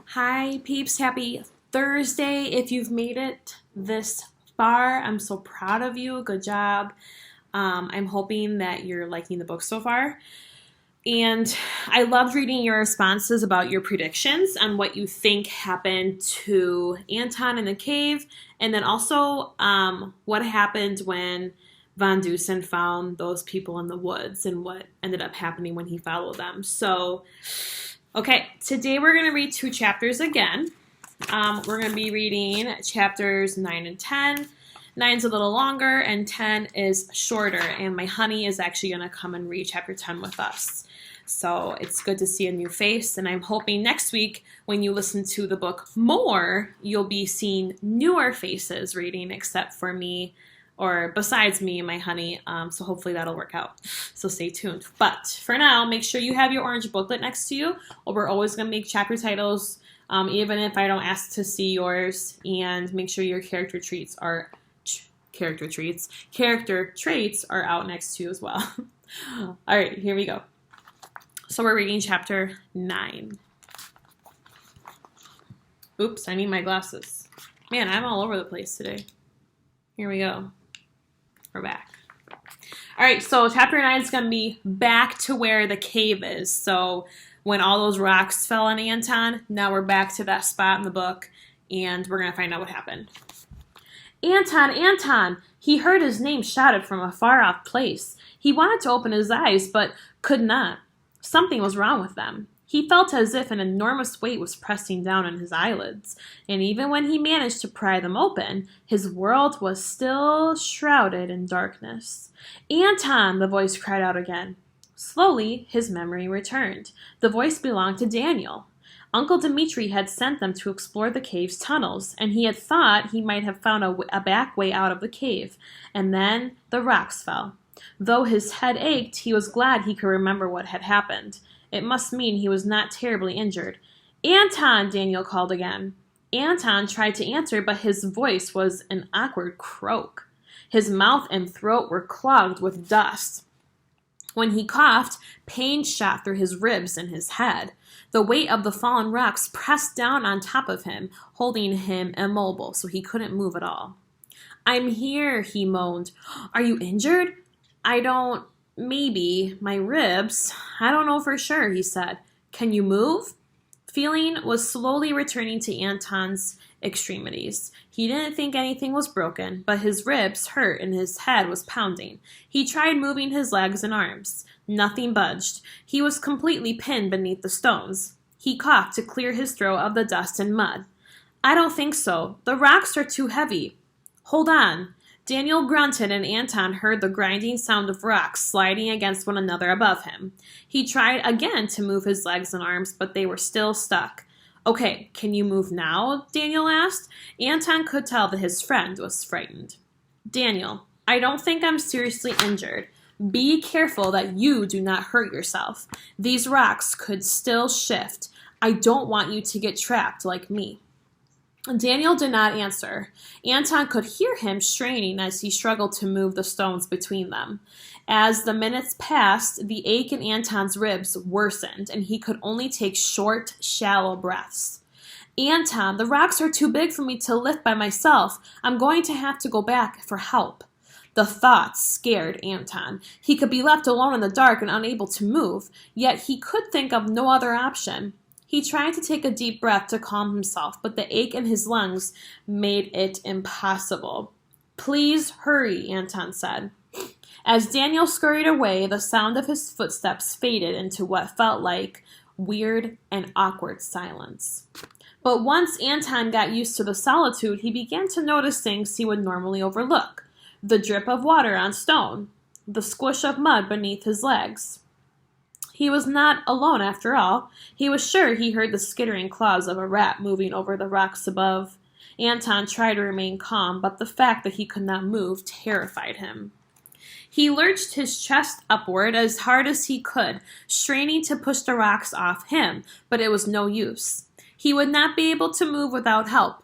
Hi, peeps. Happy Thursday. If you've made it this far, I'm so proud of you. Good job. I'm hoping that you're liking the book so far. And I loved reading your responses about your predictions on what you think happened to Anton in the cave, and then also what happened when Von Dusen found those people in the woods and what ended up happening when he followed them. So, okay, today we're going to read two chapters again. We're going to be reading chapters 9 and 10. 9's a little longer and 10 is shorter, and my honey is actually going to come and read chapter 10 with us. So it's good to see a new face, and I'm hoping next week when you listen to the book more, you'll be seeing newer faces reading except for me, or besides me and my honey, so hopefully that'll work out. So stay tuned. But for now, make sure you have your orange booklet next to you, or we're always going to make chapter titles, even if I don't ask to see yours, and make sure your character traits are out next to you as well. All right, here we go. So we're reading chapter 9. Oops, I need my glasses. Man, I'm all over the place today. Here we go. We're back. All right, so chapter 9 is going to be back to where the cave is. So when all those rocks fell on Anton, now we're back to that spot in the book, and we're going to find out what happened. Anton, Anton! He heard his name shouted from a far-off place. He wanted to open his eyes, but could not. Something was wrong with them. He felt as if an enormous weight was pressing down on his eyelids, and even when he managed to pry them open, his world was still shrouded in darkness. Anton! The voice cried out again. Slowly, his memory returned. The voice belonged to Daniel. Uncle Dmitri had sent them to explore the cave's tunnels, and he had thought he might have found a back way out of the cave. And then the rocks fell. Though his head ached, he was glad he could remember what had happened. It must mean he was not terribly injured. Anton! Daniel called again. Anton tried to answer, but his voice was an awkward croak. His mouth and throat were clogged with dust. When he coughed, pain shot through his ribs and his head. The weight of the fallen rocks pressed down on top of him, holding him immobile, so he couldn't move at all. I'm here, he moaned. Are you injured? Maybe, my ribs. I don't know for sure, he said. Can you move? Feeling was slowly returning to Anton's extremities. He didn't think anything was broken, but his ribs hurt and his head was pounding. He tried moving his legs and arms. Nothing budged. He was completely pinned beneath the stones. He coughed to clear his throat of the dust and mud. I don't think so. The rocks are too heavy. Hold on. Daniel grunted, and Anton heard the grinding sound of rocks sliding against one another above him. He tried again to move his legs and arms, but they were still stuck. Okay, can you move now? Daniel asked. Anton could tell that his friend was frightened. Daniel, I don't think I'm seriously injured. Be careful that you do not hurt yourself. These rocks could still shift. I don't want you to get trapped like me. Daniel did not answer. Anton could hear him straining as he struggled to move the stones between them. As the minutes passed, the ache in Anton's ribs worsened, and he could only take short, shallow breaths. Anton, the rocks are too big for me to lift by myself. I'm going to have to go back for help. The thought scared Anton. He could be left alone in the dark and unable to move, yet he could think of no other option. He tried to take a deep breath to calm himself, but the ache in his lungs made it impossible. Please hurry, Anton said. As Daniel scurried away, the sound of his footsteps faded into what felt like weird and awkward silence. But once Anton got used to the solitude, he began to notice things he would normally overlook. The drip of water on stone, the squish of mud beneath his legs. He was not alone after all. He was sure he heard the skittering claws of a rat moving over the rocks above. Anton tried to remain calm, but the fact that he could not move terrified him. He lurched his chest upward as hard as he could, straining to push the rocks off him, but it was no use. He would not be able to move without help.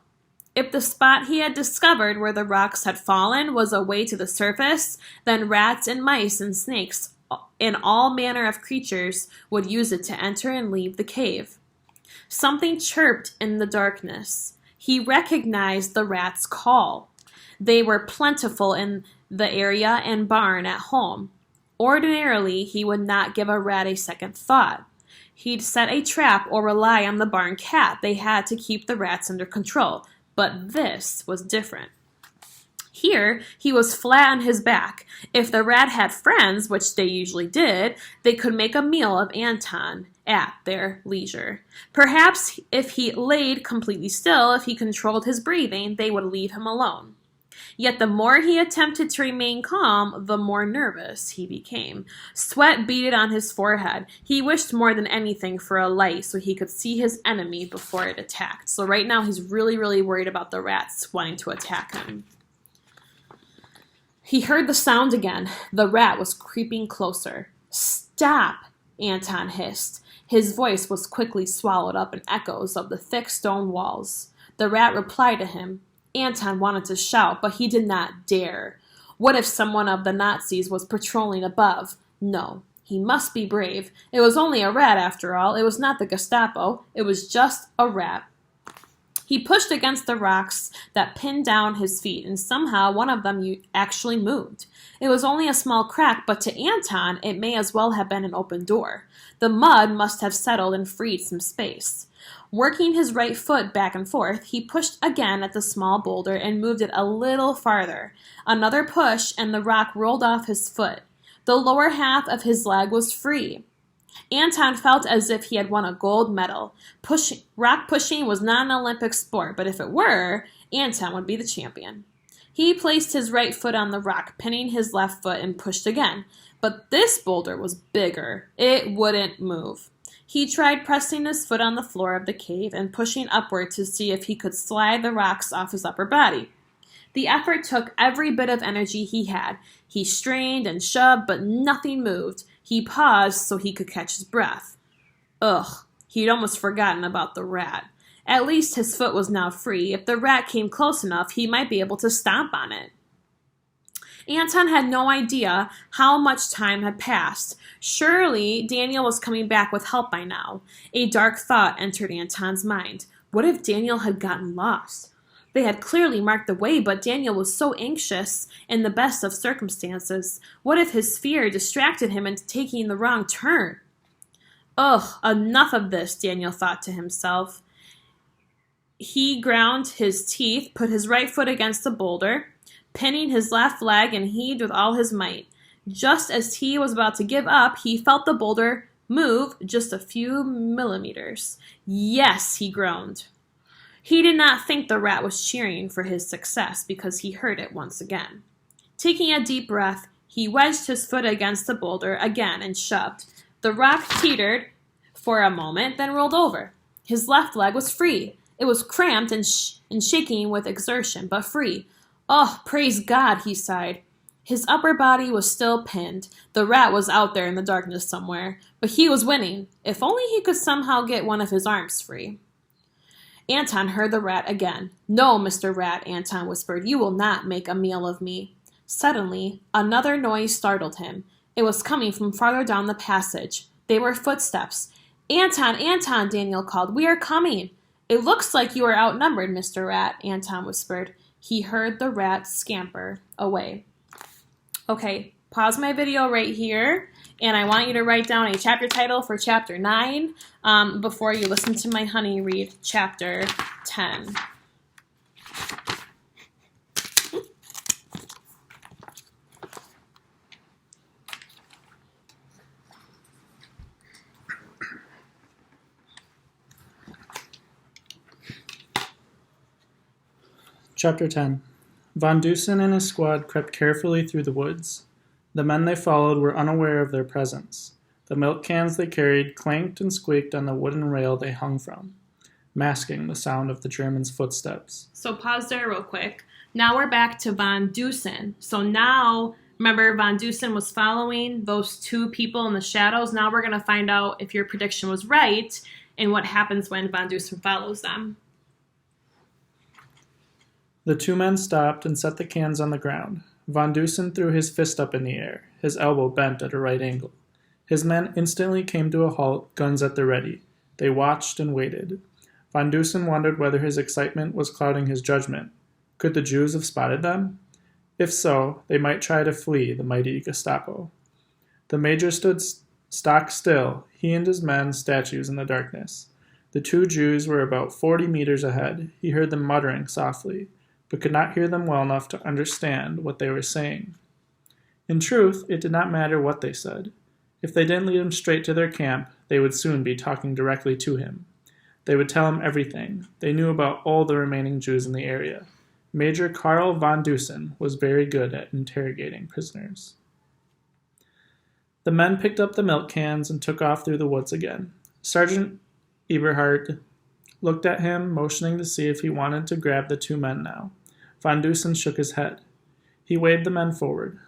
If the spot he had discovered where the rocks had fallen was a way to the surface, then rats and mice and snakes and all manner of creatures would use it to enter and leave the cave. Something chirped in the darkness. He recognized the rat's call. They were plentiful in the area and barn at home. Ordinarily, he would not give a rat a second thought. He'd set a trap or rely on the barn cat. They had to keep the rats under control. But this was different. Here, he was flat on his back. If the rat had friends, which they usually did, they could make a meal of Anton at their leisure. Perhaps if he laid completely still, if he controlled his breathing, they would leave him alone. Yet the more he attempted to remain calm, the more nervous he became. Sweat beaded on his forehead. He wished more than anything for a light so he could see his enemy before it attacked. So right now he's really, really worried about the rats wanting to attack him. He heard the sound again. The rat was creeping closer. "Stop!" Anton hissed. His voice was quickly swallowed up in echoes of the thick stone walls. The rat replied to him. Anton wanted to shout, but he did not dare. What if someone of the Nazis was patrolling above? No, he must be brave. It was only a rat after all. It was not the Gestapo. It was just a rat. He pushed against the rocks that pinned down his feet, and somehow one of them actually moved. It was only a small crack, but to Anton, it may as well have been an open door. The mud must have settled and freed some space. Working his right foot back and forth, he pushed again at the small boulder and moved it a little farther. Another push, and the rock rolled off his foot. The lower half of his leg was free. Anton felt as if he had won a gold medal. Rock pushing was not an Olympic sport, but if it were, Anton would be the champion. He placed his right foot on the rock, pinning his left foot, and pushed again. But this boulder was bigger. It wouldn't move. He tried pressing his foot on the floor of the cave and pushing upward to see if he could slide the rocks off his upper body. The effort took every bit of energy he had. He strained and shoved, but nothing moved. He paused so he could catch his breath. Ugh, he'd almost forgotten about the rat. At least his foot was now free. If the rat came close enough, he might be able to stomp on it. Anton had no idea how much time had passed. Surely Daniel was coming back with help by now. A dark thought entered Anton's mind. What if Daniel had gotten lost? They had clearly marked the way, but Daniel was so anxious in the best of circumstances. What if his fear distracted him into taking the wrong turn? Ugh, enough of this, Daniel thought to himself. He ground his teeth, put his right foot against the boulder, pinning his left leg, and heaved with all his might. Just as he was about to give up, he felt the boulder move just a few millimeters. Yes, he groaned. He did not think the rat was cheering for his success because he heard it once again. Taking a deep breath, he wedged his foot against the boulder again and shoved. The rock teetered for a moment, then rolled over. His left leg was free. It was cramped and shaking with exertion, but free. Oh, praise God, he sighed. His upper body was still pinned. The rat was out there in the darkness somewhere, but he was winning. If only he could somehow get one of his arms free. Anton heard the rat again. "No, Mr. Rat," Anton whispered. "You will not make a meal of me." Suddenly, another noise startled him. It was coming from farther down the passage. They were footsteps. "Anton, Anton," Daniel called. "We are coming." "It looks like you are outnumbered, Mr. Rat," Anton whispered. He heard the rat scamper away. Okay, pause my video right here, and I want you to write down a chapter title for Chapter 9 before you listen to my honey read Chapter 10. Chapter 10. Von Dusen and his squad crept carefully through the woods. The men they followed were unaware of their presence. The milk cans they carried clanked and squeaked on the wooden rail they hung from, masking the sound of the Germans' footsteps. So pause there real quick. Now we're back to Von Dusen. So now, remember, Von Dusen was following those two people in the shadows. Now we're going to find out if your prediction was right and what happens when Von Dusen follows them. The two men stopped and set the cans on the ground. Von Dusen threw his fist up in the air, his elbow bent at a right angle. His men instantly came to a halt, guns at the ready. They watched and waited. Von Dusen wondered whether his excitement was clouding his judgment. Could the Jews have spotted them? If so, they might try to flee the mighty Gestapo. The major stood stock still, he and his men statues in the darkness. The two Jews were about 40 meters ahead. He heard them muttering softly, but could not hear them well enough to understand what they were saying. In truth, it did not matter what they said. If they didn't lead him straight to their camp, they would soon be talking directly to him. They would tell him everything. They knew about all the remaining Jews in the area. Major Karl von Dusen was very good at interrogating prisoners. The men picked up the milk cans and took off through the woods again. Sergeant Eberhard looked at him, motioning to see if he wanted to grab the two men now. Von Dusen shook his head. He waved the men forward.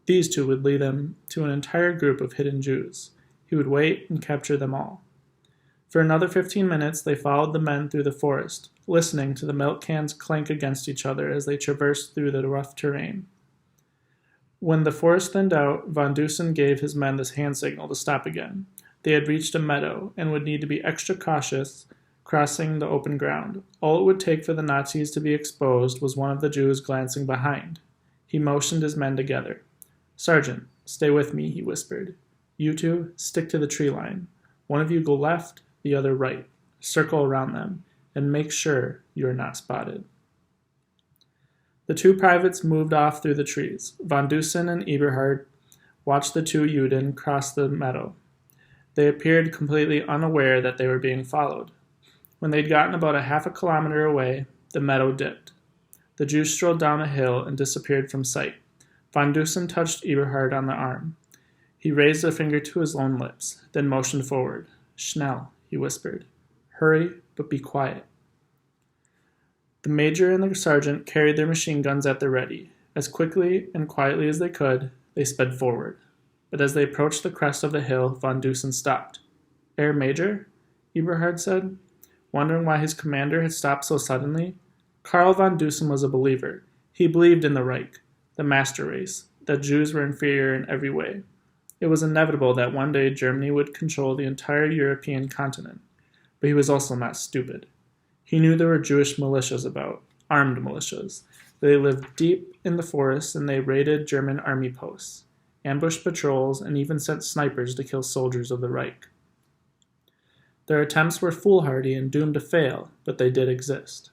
These two would lead him to an entire group of hidden Jews. He would wait and capture them all. For another 15 minutes, they followed the men through the forest, listening to the milk cans clank against each other as they traversed through the rough terrain. When the forest thinned out, von Dusen gave his men this hand signal to stop again. They had reached a meadow and would need to be extra cautious crossing the open ground. All it would take for the Nazis to be exposed was one of the Jews glancing behind. He motioned his men together. "Sergeant, stay with me," he whispered. "You two, stick to the tree line. One of you go left, the other right. Circle around them, and make sure you are not spotted." The two privates moved off through the trees. Von Dusen and Eberhard watched the two Juden cross the meadow. They appeared completely unaware that they were being followed. When they'd gotten about a half a kilometer away, the meadow dipped. The Jews strolled down a hill and disappeared from sight. Von Dusen touched Eberhard on the arm. He raised a finger to his own lips, then motioned forward. "Schnell," he whispered. "Hurry, but be quiet." The major and the sergeant carried their machine guns at the ready. As quickly and quietly as they could, they sped forward. But as they approached the crest of the hill, von Dusen stopped. "Herr Major?" Eberhard said, wondering why his commander had stopped so suddenly. Karl von Dusen was a believer. He believed in the Reich, the master race, that Jews were inferior in every way. It was inevitable that one day Germany would control the entire European continent. But he was also not stupid. He knew there were Jewish militias about, armed militias. They lived deep in the forest and they raided German army posts, ambushed patrols, and even sent snipers to kill soldiers of the Reich. Their attempts were foolhardy and doomed to fail, but they did exist.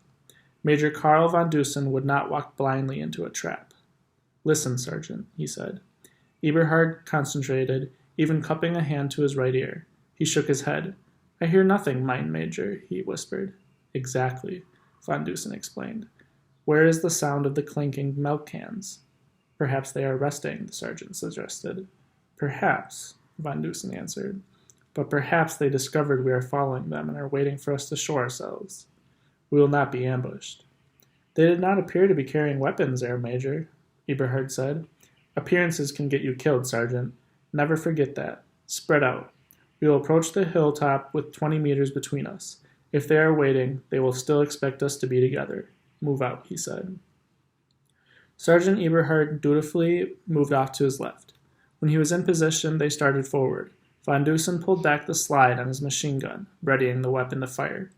Major Karl von Dusen would not walk blindly into a trap. "Listen, Sergeant," he said. Eberhard concentrated, even cupping a hand to his right ear. He shook his head. "I hear nothing, mein Major," he whispered. "Exactly," von Dusen explained. "Where is the sound of the clinking milk cans?" "Perhaps they are resting," the sergeant suggested. "Perhaps," von Dusen answered. "But perhaps they discovered we are following them and are waiting for us to show ourselves. We will not be ambushed." "They did not appear to be carrying weapons, Herr Major," Eberhard said. "Appearances can get you killed, Sergeant. Never forget that. Spread out. We will approach the hilltop with 20 meters between us. If they are waiting, they will still expect us to be together. Move out," he said. Sergeant Eberhard dutifully moved off to his left. When he was in position, they started forward. Von Dusen pulled back the slide on his machine gun, readying the weapon to fire.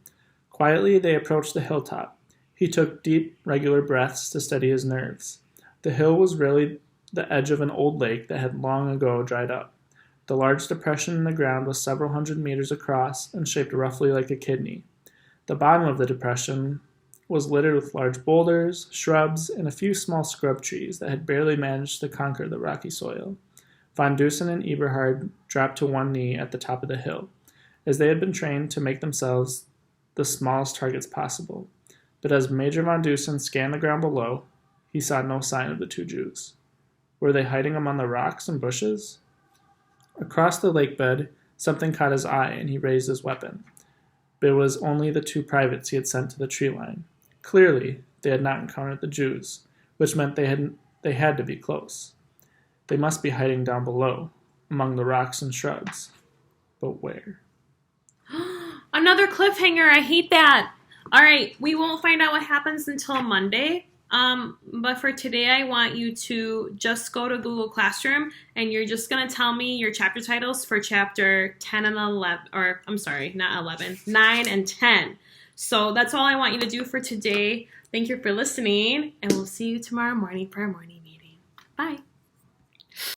Quietly, they approached the hilltop. He took deep, regular breaths to steady his nerves. The hill was really the edge of an old lake that had long ago dried up. The large depression in the ground was several hundred meters across and shaped roughly like a kidney. The bottom of the depression was littered with large boulders, shrubs, and a few small scrub trees that had barely managed to conquer the rocky soil. Von Dusen and Eberhard dropped to one knee at the top of the hill, as they had been trained to make themselves the smallest targets possible. But as Major von Dusen scanned the ground below, he saw no sign of the two Jews. Were they hiding among the rocks and bushes? Across the lake bed, something caught his eye, and he raised his weapon. But it was only the two privates he had sent to the tree line. Clearly, they had not encountered the Jews, which meant they had to be close. They must be hiding down below, among the rocks and shrubs. But where? Another cliffhanger. I hate that. All right, we won't find out what happens until Monday. But for today, I want you to just go to Google Classroom and you're just going to tell me your chapter titles for chapter 10 and 11, or I'm sorry, not 11, 9 and 10. So that's all I want you to do for today. Thank you for listening, and we'll see you tomorrow morning for our morning meeting. Bye.